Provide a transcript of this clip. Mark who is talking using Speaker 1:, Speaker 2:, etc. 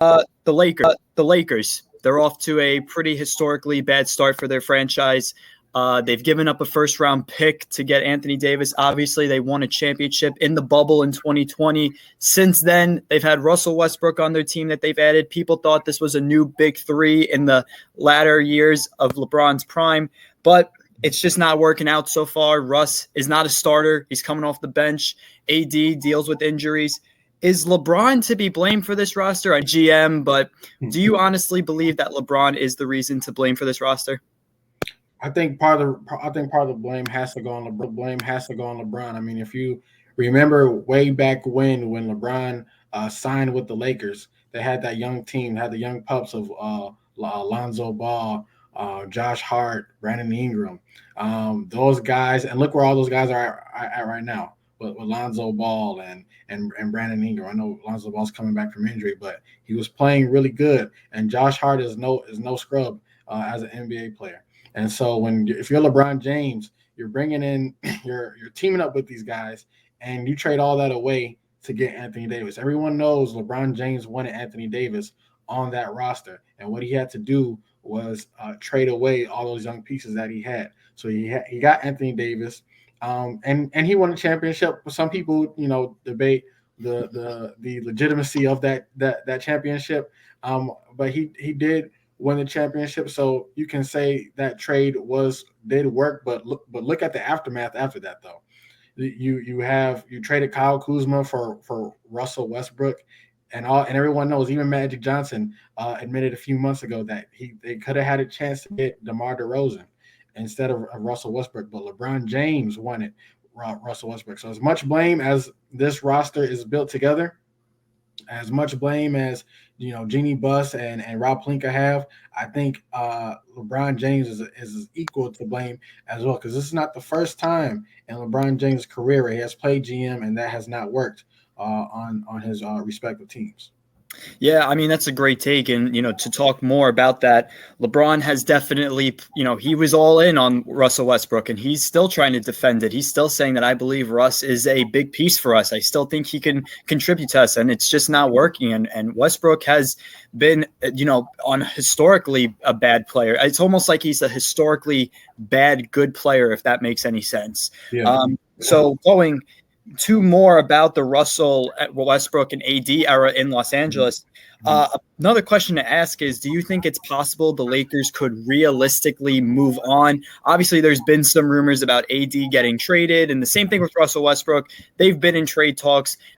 Speaker 1: The Lakers. They're off to a pretty historically bad start for their franchise. They've given up a first-round pick to get Anthony Davis. Obviously, they won a championship in the bubble in 2020. Since then, they've had Russell Westbrook on their team that they've added. People thought this was a new big three in the latter years of LeBron's prime, but it's just not working out so far. Russ is not a starter. He's coming off the bench. AD deals with injuries. Is LeBron to be blamed for this roster? A GM, but do you honestly believe that LeBron is the reason to blame for this roster?
Speaker 2: I think part of the blame has to go on LeBron. I mean, if you remember way back when LeBron signed with the Lakers, they had that young team, had the young pups of Lonzo Ball, Josh Hart, Brandon Ingram, those guys, and look where all those guys are at right now with Lonzo Ball and Brandon Ingram. I know Lonzo Ball's coming back from injury, but he was playing really good, and Josh Hart is no scrub as an NBA player. And so if you're LeBron James, you're bringing in, you're teaming up with these guys, and you trade all that away to get Anthony Davis. Everyone knows LeBron James wanted Anthony Davis on that roster, and what he had to do was trade away all those young pieces that he had. So he got Anthony Davis, and he won a championship. Some people, debate the legitimacy of that championship, but he did win the championship, so you can say that trade did work. But look at the aftermath after that, though. You traded Kyle Kuzma for Russell Westbrook, and everyone knows, even Magic Johnson admitted a few months ago that they could have had a chance to get DeMar DeRozan instead of Russell Westbrook, but LeBron James wanted Russell Westbrook. So as much blame as this roster is built together, as much blame as Jeannie Buss and Rob Pelinka have, I think LeBron James is equal to blame as well, because this is not the first time in LeBron James' career where he has played GM and that has not worked on his respective teams.
Speaker 1: Yeah, I mean, that's a great take. And, to talk more about that, LeBron has definitely, he was all in on Russell Westbrook, and he's still trying to defend it. He's still saying that I believe Russ is a big piece for us. I still think he can contribute to us, and it's just not working. And Westbrook has been, on historically a bad player. It's almost like he's a historically bad, good player, if that makes any sense.
Speaker 2: Yeah.
Speaker 1: So going two more about the Russell Westbrook and AD era in Los Angeles. Another question to ask is, do you think it's possible the Lakers could realistically move on? Obviously, there's been some rumors about AD getting traded, and the same thing with Russell Westbrook. They've been in trade talks.